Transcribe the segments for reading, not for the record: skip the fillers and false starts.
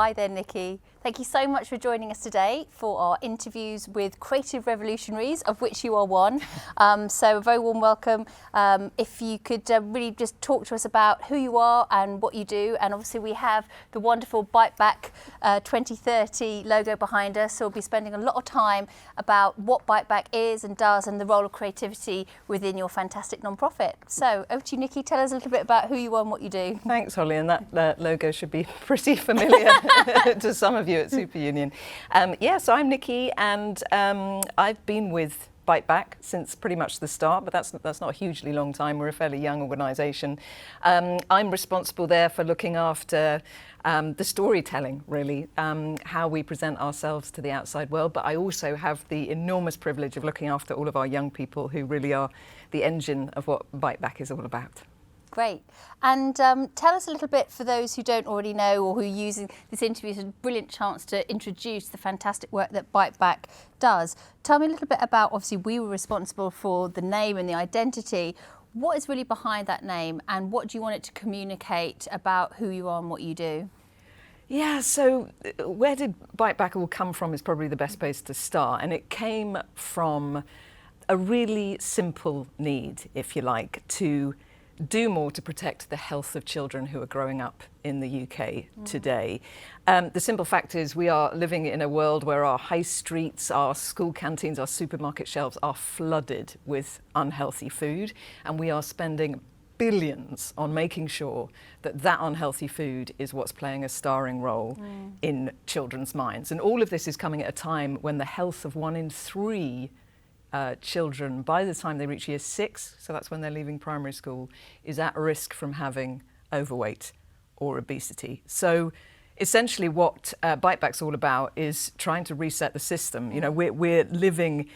Hi there, Nicki. Thank you so much for joining us today for our interviews with Creative Revolutionaries, of which you are one. So a very warm welcome. If you could really just talk to us about who you are and what you do. And obviously we have the wonderful Bite Back 2030 logo behind us. So we'll be spending a lot of time about what Bite Back is and does and the role of creativity within your fantastic non-profit. So over to you, Nicki. Tell us a little bit about who you are and what you do. Thanks, Holly. And that logo should be pretty familiar to some of you at Super Union. So I'm Nicki, and I've been with Bite Back since pretty much the start, but that's not a hugely long time. We're a fairly young organisation. I'm responsible there for looking after the storytelling, really, how we present ourselves to the outside world, but I also have the enormous privilege of looking after all of our young people who really are the engine of what Bite Back is all about. Great. And tell us a little bit, for those who don't already know or who are using this interview as a brilliant chance to introduce the fantastic work that Bite Back does. Tell me a little bit about, obviously we were responsible for the name and the identity. What is really behind that name, and what do you want it to communicate about who you are and what you do? Yeah, so where did Bite Back all come from is probably the best place to start. And it came from a really simple need, if you like, to do more to protect the health of children who are growing up in the UK today. The simple fact is we are living in a world where our high streets, our school canteens, our supermarket shelves are flooded with unhealthy food, and we are spending billions on making sure that that unhealthy food is what's playing a starring role in children's minds. And all of this is coming at a time when the health of 1 in 3 children, by the time they reach year 6, so that's when they're leaving primary school, is at risk from having overweight or obesity. So essentially what Bite Back's all about is trying to reset the system. You know, we're living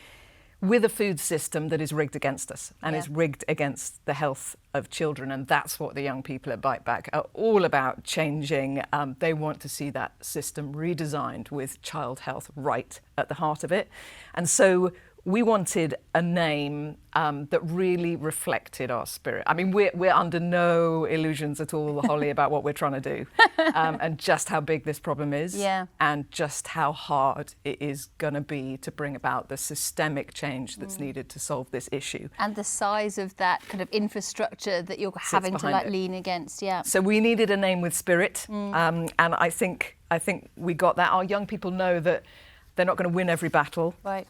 with a food system that is rigged against us and is rigged against the health of children, and that's what the young people at Bite Back are all about changing. They want to see that system redesigned with child health right at the heart of it. And so we wanted a name that really reflected our spirit. I mean, we're under no illusions at all, Holly, about what we're trying to do and just how big this problem is and just how hard it is going to be to bring about the systemic change that's needed to solve this issue. And the size of that kind of infrastructure that you're having to lean against, So we needed a name with spirit, and I think we got that. Our young people know that they're not going to win every battle. Right.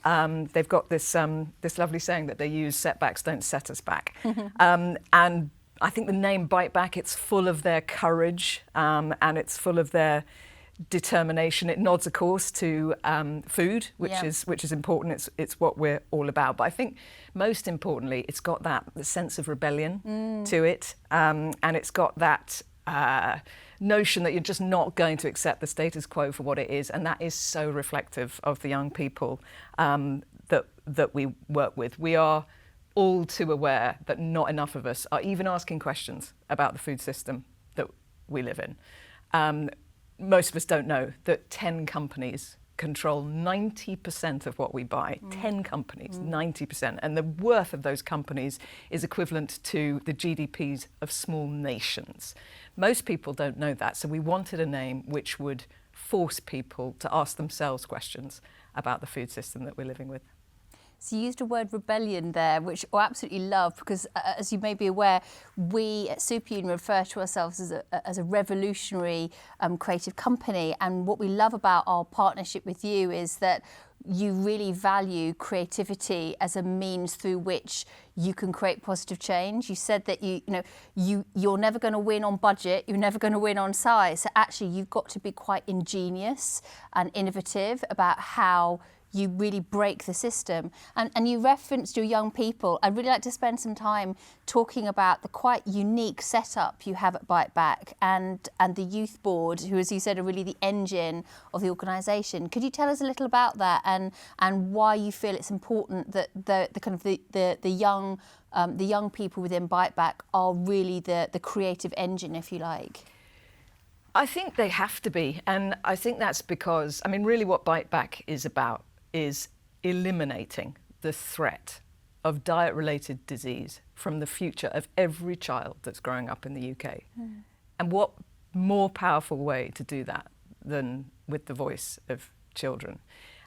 They've got this lovely saying that they use: setbacks don't set us back. And I think the name Bite Back, it's full of their courage and it's full of their determination. It nods, of course, to food, which is important. It's what we're all about. But I think most importantly, it's got that sense of rebellion to it, and it's got that notion that you're just not going to accept the status quo for what it is, and that is so reflective of the young people that we work with. We are all too aware that not enough of us are even asking questions about the food system that we live in. Most of us don't know that 10 companies control 90% of what we buy. 10 companies, 90%. And the worth of those companies is equivalent to the GDPs of small nations. Most people don't know that, so we wanted a name which would force people to ask themselves questions about the food system that we're living with. So you used a word rebellion there, which I absolutely love, because as you may be aware, we at Super Union refer to ourselves as a revolutionary creative company. And what we love about our partnership with you is that you really value creativity as a means through which you can create positive change. You said that you're never going to win on budget, you're never going to win on size. So actually you've got to be quite ingenious and innovative about how you really break the system. And you referenced your young people. I'd really like to spend some time talking about the quite unique setup you have at Bite Back and the youth board, who, as you said, are really the engine of the organisation. Could you tell us a little about that and why you feel it's important that the young people within Bite Back are really the creative engine, if you like? I think they have to be, and I think that's because, I mean, really what Bite Back is about is eliminating the threat of diet-related disease from the future of every child that's growing up in the UK. And what more powerful way to do that than with the voice of children.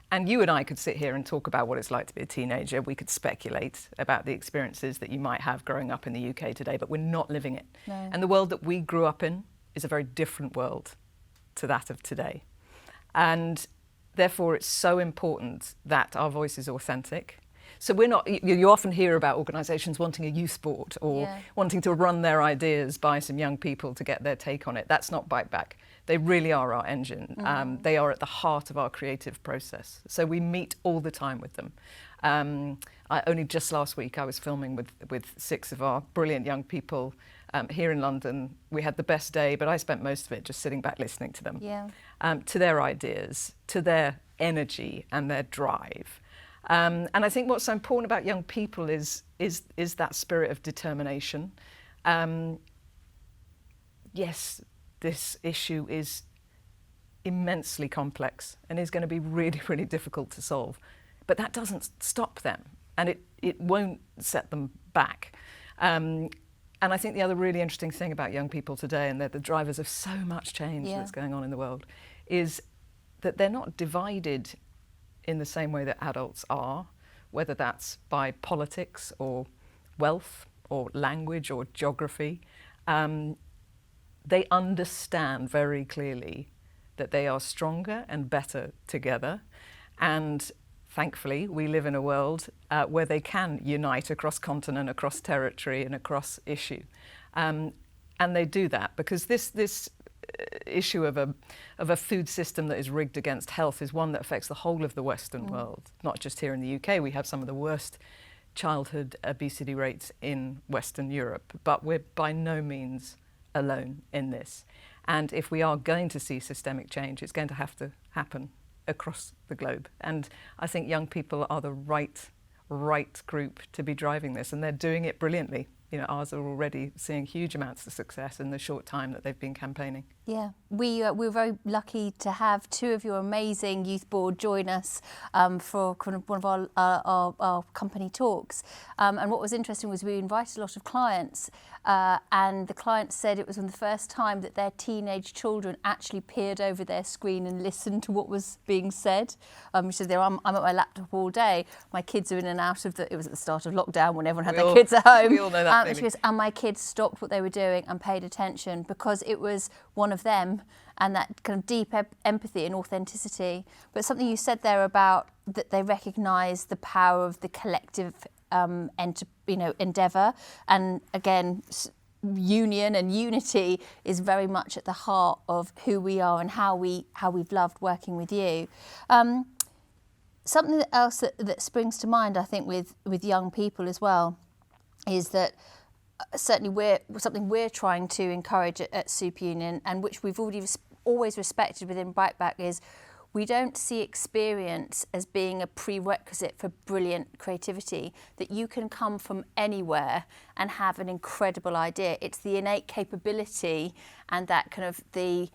And you and I could sit here and talk about what it's like to be a teenager. We could speculate about the experiences that you might have growing up in the UK today, but we're not living it. No. And the world that we grew up in is a very different world to that of today. And therefore, it's so important that our voice is authentic. So we're not, you often hear about organisations wanting a youth board or wanting to run their ideas by some young people to get their take on it. That's not Bite Back. They really are our engine. They are at the heart of our creative process. So we meet all the time with them. Only just last week I was filming with 6 of our brilliant young people here in London. We had the best day, but I spent most of it just sitting back listening to them, to their ideas, to their energy and their drive. And I think what's so important about young people is that spirit of determination. Yes, this issue is immensely complex and is going to be really, really difficult to solve. But that doesn't stop them, and it won't set them back. And I think the other really interesting thing about young people today, and they're the drivers of so much change that's going on in the world, is that they're not divided in the same way that adults are, whether that's by politics or wealth or language or geography. They understand very clearly that they are stronger and better together. And thankfully, we live in a world where they can unite across continent, across territory, and across issue. And they do that because this issue of a food system that is rigged against health is one that affects the whole of the Western world, not just here in the UK. We have some of the worst childhood obesity rates in Western Europe, but we're by no means alone in this. And if we are going to see systemic change, it's going to have to happen across the globe. And I think young people are the right group to be driving this, and they're doing it brilliantly. You know, ours are already seeing huge amounts of success in the short time that they've been campaigning. Yeah, we're very lucky to have 2 of your amazing youth board join us for kind of one of our company talks. And what was interesting was we invited a lot of clients, and the clients said it was the first time that their teenage children actually peered over their screen and listened to what was being said. She said, I'm at my laptop all day. My kids are in and out of it was at the start of lockdown when everyone had their kids at home. We all know that. And my kids stopped what they were doing and paid attention because it was one of them, and that kind of deep empathy and authenticity. But something you said there about that they recognise the power of the collective endeavour, and again, union and unity is very much at the heart of who we are and how we've loved working with you. Something else that springs to mind, I think, with young people as well, is that certainly we're trying to encourage at Superunion, and which we've always respected within Bite Back, is we don't see experience as being a prerequisite for brilliant creativity, that you can come from anywhere and have an incredible idea. It's the innate capability and that kind of the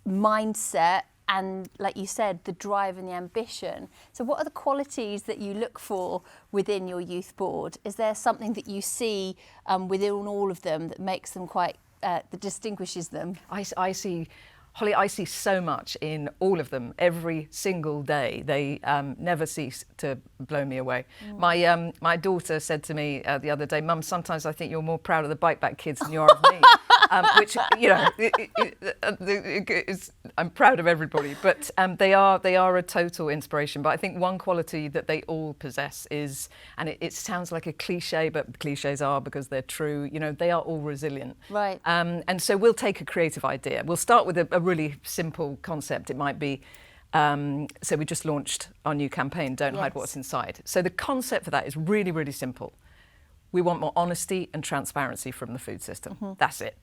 mindset and, like you said, the drive and the ambition. So what are the qualities that you look for within your youth board? Is there something that you see within all of them that makes them quite, that distinguishes them? I see, Holly, I see so much in all of them every single day. They never cease to blow me away. My daughter said to me the other day, "Mum, sometimes I think you're more proud of the Bite Back kids than you are of me." Which, you know, I'm proud of everybody, but they are a total inspiration. But I think one quality that they all possess is, and it sounds like a cliche, but cliches are because they're true, you know, they are all resilient. Right. And so we'll take a creative idea. We'll start with a really simple concept. It might be, so we just launched our new campaign, Don't Hide What's Inside. So the concept for that is really, really simple. We want more honesty and transparency from the food system. That's it.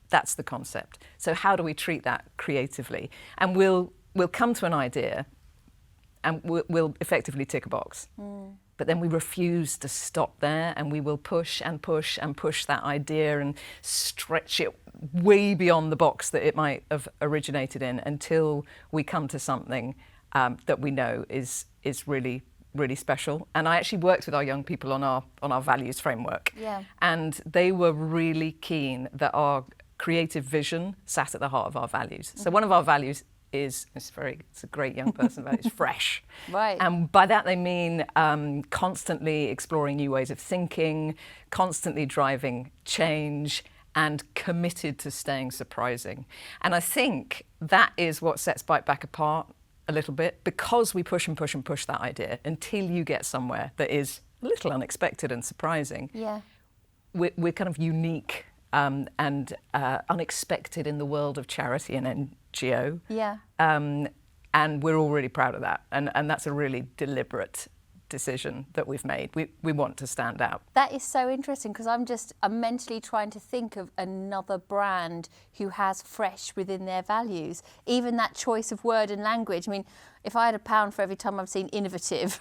That's the concept. So how do we treat that creatively? And we'll come to an idea and we'll effectively tick a box. But then we refuse to stop there, and we will push and push and push that idea and stretch it way beyond the box that it might have originated in until we come to something that we know is really, really special. And I actually worked with our young people on our values framework. Yeah. And they were really keen that our creative vision sat at the heart of our values. So one of our values it's a great young person value, is fresh. Right. And by that they mean constantly exploring new ways of thinking, constantly driving change, and committed to staying surprising. And I think that is what sets Bite Back apart a little bit, because we push and push and push that idea until you get somewhere that is a little unexpected and surprising. Yeah. We're kind of unique and unexpected in the world of charity and NGO. Yeah. And we're all really proud of that. And that's a really deliberate decision that we've made. We want to stand out. That is so interesting, because I'm mentally trying to think of another brand who has fresh within their values. Even that choice of word and language. I mean, if I had £1 for every time I've seen innovative.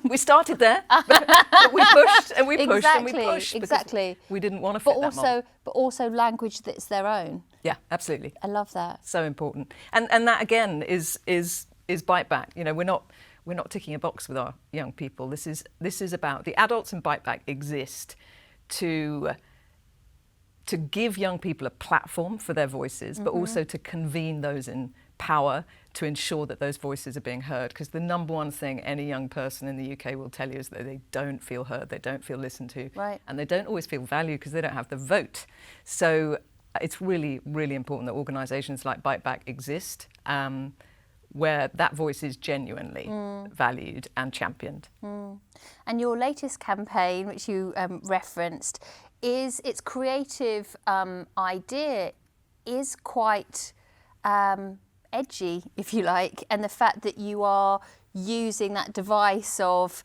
We started there, but we pushed and we pushed and we pushed. Exactly. We didn't want to fit that mold. But also language that's their own. Yeah, absolutely. I love that. So important. And that again is Bite Back. You know, we're not ticking a box with our young people. This is about the adults in Bite Back exist to give young people a platform for their voices, but also to convene those in power to ensure that those voices are being heard. Because the number one thing any young person in the UK will tell you is that they don't feel heard, they don't feel listened to, right. and they don't always feel valued because they don't have the vote. So it's really, really important that organisations like Bite Back exist, where that voice is genuinely valued and championed. And your latest campaign, which you referenced, is its creative idea is quite edgy, if you like, and the fact that you are using that device of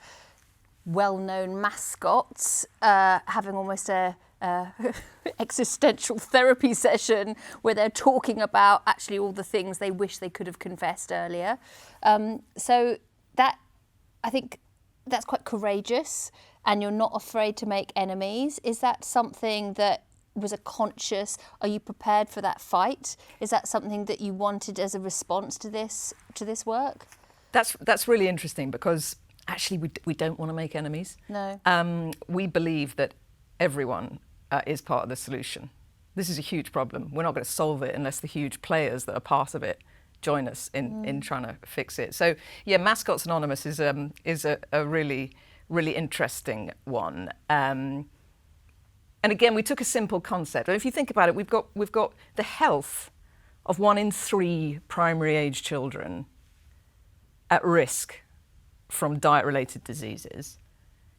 well-known mascots, having almost a existential therapy session where they're talking about actually all the things they wish they could have confessed earlier. So that, I think that's quite courageous, and you're not afraid to make enemies. Is that something that was a conscious, are you prepared for that fight? Is that something that you wanted as a response to this work? That's really interesting, because actually we don't want to make enemies. No. We believe that everyone is part of the solution. This is a huge problem. We're not going to solve it unless the huge players that are part of it join us in trying to fix it. So yeah, Mascots Anonymous is a really, really interesting one. And again, we took a simple concept. And if you think about it, we've got the health of 1 in 3 primary age children at risk from diet-related diseases.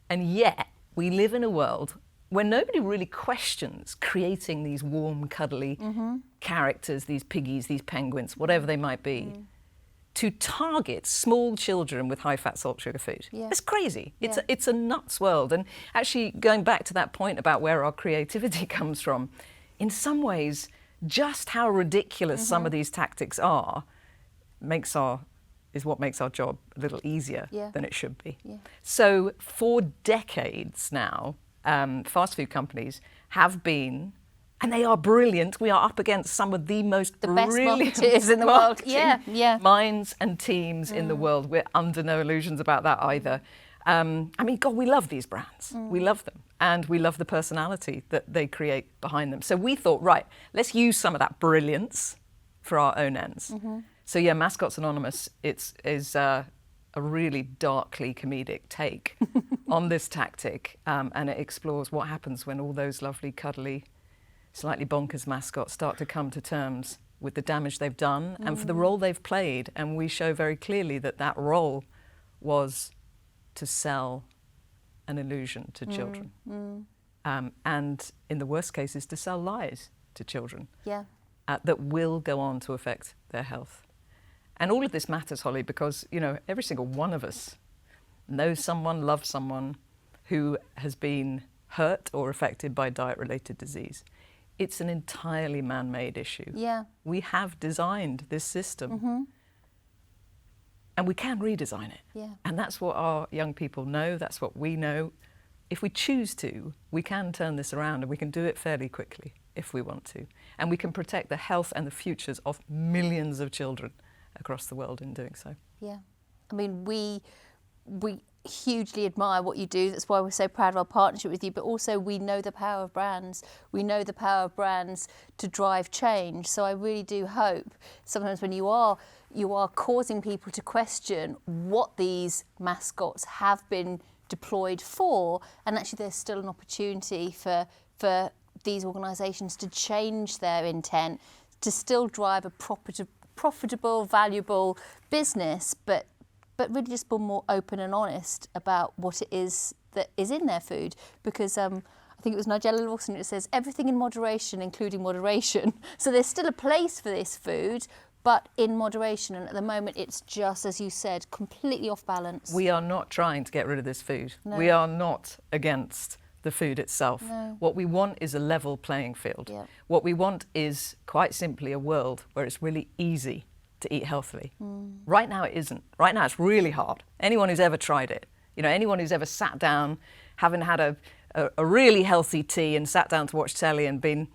And yet we live in a world where nobody really questions creating these warm, cuddly characters, these piggies, these penguins, whatever they might be, to target small children with high-fat, salt, sugar food. Yeah. It's crazy. Yeah. It's a nuts world. And actually, going back to that point about where our creativity comes from, in some ways, just how ridiculous some of these tactics are is what makes our job a little easier than it should be. Yeah. So for decades now, fast food companies have been, and they are brilliant. We are up against some of the most brilliant best marketeers in the world. Yeah. minds and teams in the world. We're under no illusions about that either. I mean, God, we love these brands. We love them. And we love the personality that they create behind them. So we thought, right, let's use some of that brilliance for our own ends. So yeah, Mascots Anonymous is a really darkly comedic take on this tactic. And it explores what happens when all those lovely, cuddly, slightly bonkers mascots start to come to terms with the damage they've done and for the role they've played. And we show very clearly that that role was to sell an illusion to children. And in the worst cases, to sell lies to children that will go on to affect their health. And all of this matters, Holly, because, you know, every single one of us knows someone, loves someone who has been hurt or affected by diet-related disease. It's an entirely man-made issue. Yeah. We have designed this system. And we can redesign it. Yeah. And that's what our young people know, that's what we know. If we choose to, we can turn this around, and we can do it fairly quickly if we want to. And we can protect the health and the futures of millions of children across the world in doing so. Yeah. I mean, we hugely admire what you do. That's why we're so proud of our partnership with you. But also, we know the power of brands. We know the power of brands to drive change. So I really do hope sometimes when you are causing people to question what these mascots have been deployed for, and actually there's still an opportunity for these organisations to change their intent, to still drive a profitable, valuable business, but really just be more open and honest about what it is that is in their food. Because I think it was Nigella Lawson who says everything in moderation, including moderation. So there's still a place for this food, but in moderation. And at the moment, it's just, as you said, completely off balance. We are not trying to get rid of this food. No. We are not against the food itself. No. What we want is a level playing field. Yeah. What we want is quite simply a world where it's really easy to eat healthily. Right now it isn't. Right now it's really hard. Anyone who's ever tried it, anyone who's ever sat down, having had a really healthy tea and sat down to watch telly and been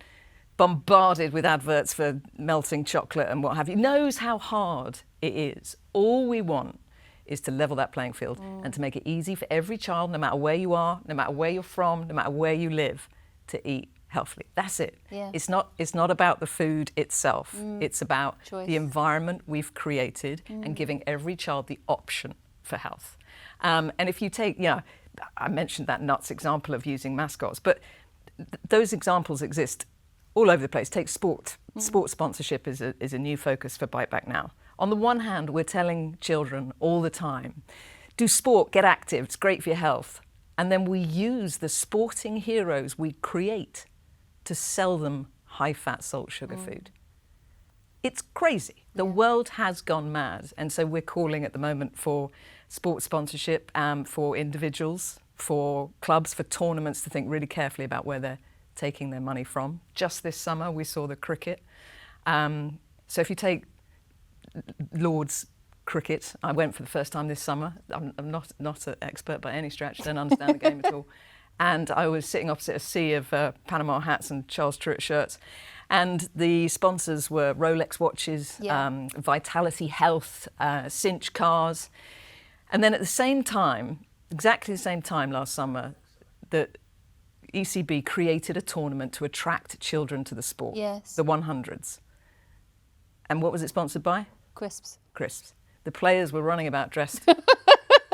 bombarded with adverts for melting chocolate and what have you, knows how hard it is. All we want is to level that playing field and to make it easy for every child, no matter where you are, no matter where you're from, no matter where you live, to eat healthily. That's it. Yeah. It's not about the food itself. It's about Choice. the environment we've created and giving every child the option for health. And if you take, I mentioned that nuts example of using mascots, but those examples exist all over the place. Take sport. Sport sponsorship is a new focus for Bite Back now. On the one hand, we're telling children all the time, do sport, get active, it's great for your health. And then we use the sporting heroes we create to sell them high-fat, salt, sugar food. It's crazy. The world has gone mad. And so we're calling at the moment for sports sponsorship for individuals, for clubs, for tournaments to think really carefully about where they're taking their money from. Just this summer, we saw the cricket. So if you take Lord's cricket, I went for the first time this summer. I'm not an expert by any stretch, don't understand the game at all. And I was sitting opposite a sea of Panama hats and Charles Truett shirts. And the sponsors were Rolex watches, Vitality Health, Cinch cars. And then at the same time, exactly the same time last summer, the ECB created a tournament to attract children to the sport, the 100s. And what was it sponsored by? Crisps. Crisps. The players were running about dressed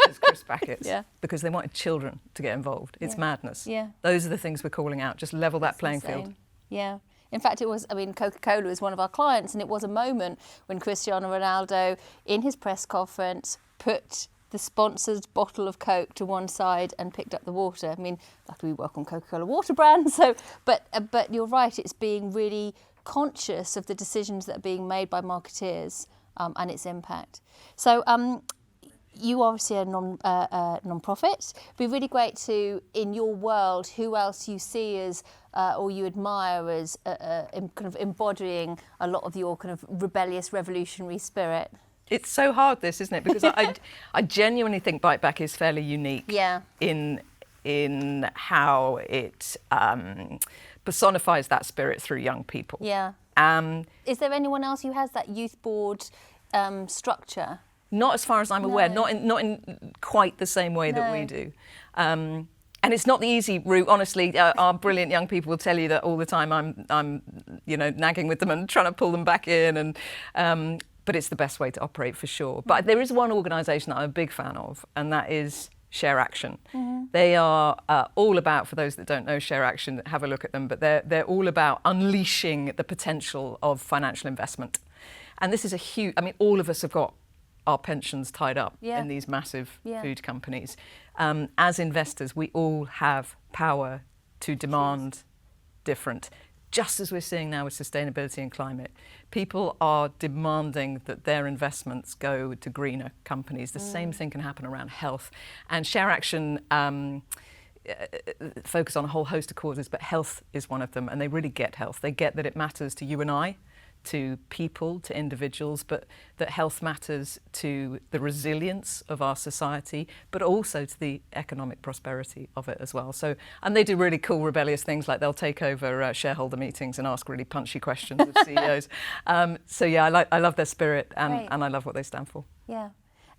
as crisp packets because they wanted children to get involved. It's madness. Yeah. Those are the things we're calling out. Just level that playing field. Yeah. In fact, Coca-Cola was one of our clients, and it was a moment when Cristiano Ronaldo, in his press conference, put the sponsored bottle of Coke to one side and picked up the water. Luckily we work on Coca-Cola water brand, but you're right, it's being really conscious of the decisions that are being made by marketeers and its impact. So you obviously are a non-profit. It'd be really great to, in your world, who else you see as or you admire as kind of embodying a lot of your kind of rebellious, revolutionary spirit. It's so hard, this, isn't it? Because I genuinely think Bite Back is fairly unique in how it personifies that spirit through young people. Yeah. Is there anyone else who has that youth board structure? Not as far as I'm aware. Not in quite the same way that we do. And it's not the easy route, honestly. Our brilliant young people will tell you that all the time. I'm nagging with them and trying to pull them back in, and but it's the best way to operate for sure. But there is one organisation that I'm a big fan of, and that is Share Action. They are all about, for those that don't know Share Action, have a look at them, but they're all about unleashing the potential of financial investment. And this is a huge, all of us have got our pensions tied up in these massive food companies. As investors, we all have power to demand different. Just as we're seeing now with sustainability and climate, people are demanding that their investments go to greener companies. The same thing can happen around health. And Share Action focus on a whole host of causes, but health is one of them. And they really get health. They get that it matters to you and I, to people, to individuals, but that health matters to the resilience of our society, but also to the economic prosperity of it as well. So, and they do really cool, rebellious things, like they'll take over shareholder meetings and ask really punchy questions of CEOs. I love their spirit and I love what they stand for. Yeah.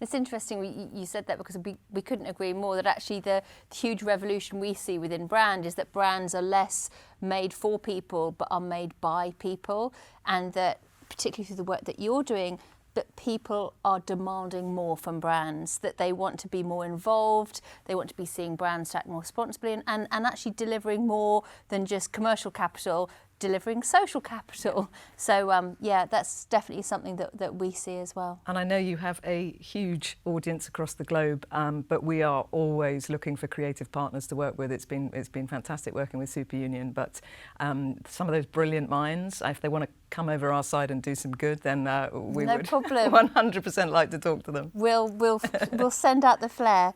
It's interesting you said that, because we couldn't agree more that actually the huge revolution we see within brand is that brands are less made for people but are made by people, and that particularly through the work that you're doing, that people are demanding more from brands, that they want to be more involved, they want to be seeing brands act more responsibly, and actually delivering more than just commercial capital, delivering social capital. So yeah, that's definitely something that we see as well. And I know you have a huge audience across the globe, but we are always looking for creative partners to work with. It's been fantastic working with Superunion, but some of those brilliant minds, if they want to come over our side and do some good, then we would 100% like to talk to them. We'll send out the flare.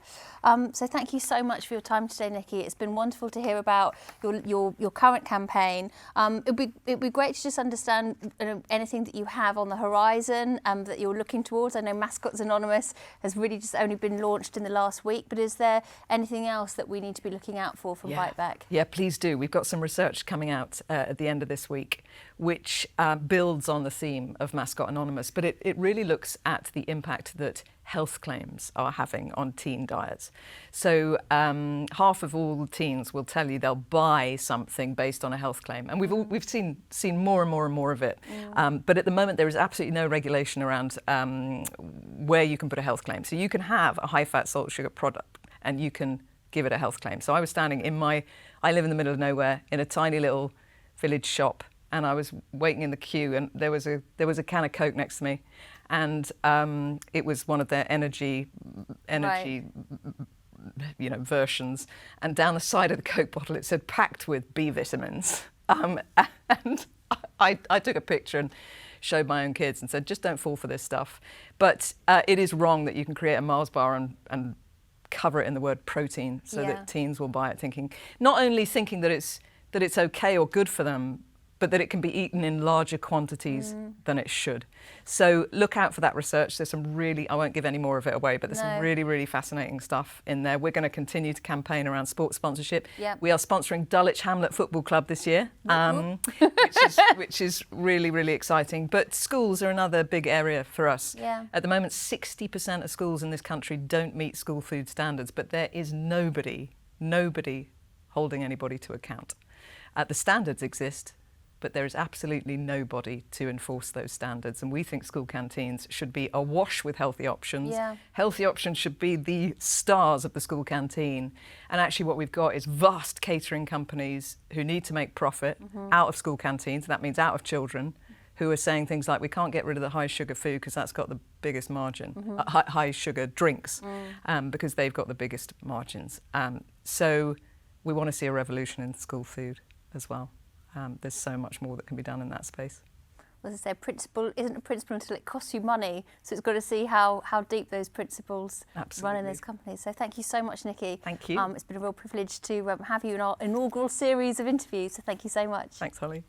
So thank you so much for your time today, Nicki. It's been wonderful to hear about your current campaign. It'd be great to just understand anything that you have on the horizon that you're looking towards. I know Mascots Anonymous has really just only been launched in the last week, but is there anything else that we need to be looking out for from Bite Back? Yeah, please do. We've got some research coming out at the end of this week, which builds on the theme of Mascot Anonymous, but it really looks at the impact that health claims are having on teen diets. So half of all teens will tell you they'll buy something based on a health claim, and we've seen more and more of it. But at the moment there is absolutely no regulation around where you can put a health claim. So you can have a high-fat, salt, sugar product, and you can give it a health claim. So I was standing I live in the middle of nowhere in a tiny little village shop, and I was waiting in the queue, and there was a can of Coke next to me, and it was one of their energy Right. versions, and down the side of the Coke bottle it said packed with B vitamins, and I took a picture and showed my own kids and said, just don't fall for this stuff. But it is wrong that you can create a Mars bar and cover it in the word protein, so that teens will buy it not only thinking that it's okay or good for them, but that it can be eaten in larger quantities than it should. So look out for that research. There's some I won't give any more of it away, but there's some really fascinating stuff in there. We're going to continue to campaign around sports sponsorship. Yep. We are sponsoring Dulwich Hamlet Football Club this year, which is really exciting. But schools are another big area for us. Yeah. At the moment, 60% of schools in this country don't meet school food standards, but there is nobody holding anybody to account. The standards exist, but there is absolutely nobody to enforce those standards. And we think school canteens should be awash with healthy options. Yeah. Healthy options should be the stars of the school canteen. And actually what we've got is vast catering companies who need to make profit out of school canteens. That means out of children, who are saying things like, we can't get rid of the high sugar food because that's got the biggest margin, high sugar drinks, because they've got the biggest margins. So we want to see a revolution in school food as well. There's so much more that can be done in that space. As I say, principle isn't a principle until it costs you money. So it's got to see how deep those principles run in those companies. So thank you so much, Nicki. Thank you. It's been a real privilege to have you in our inaugural series of interviews. So thank you so much. Thanks, Holly.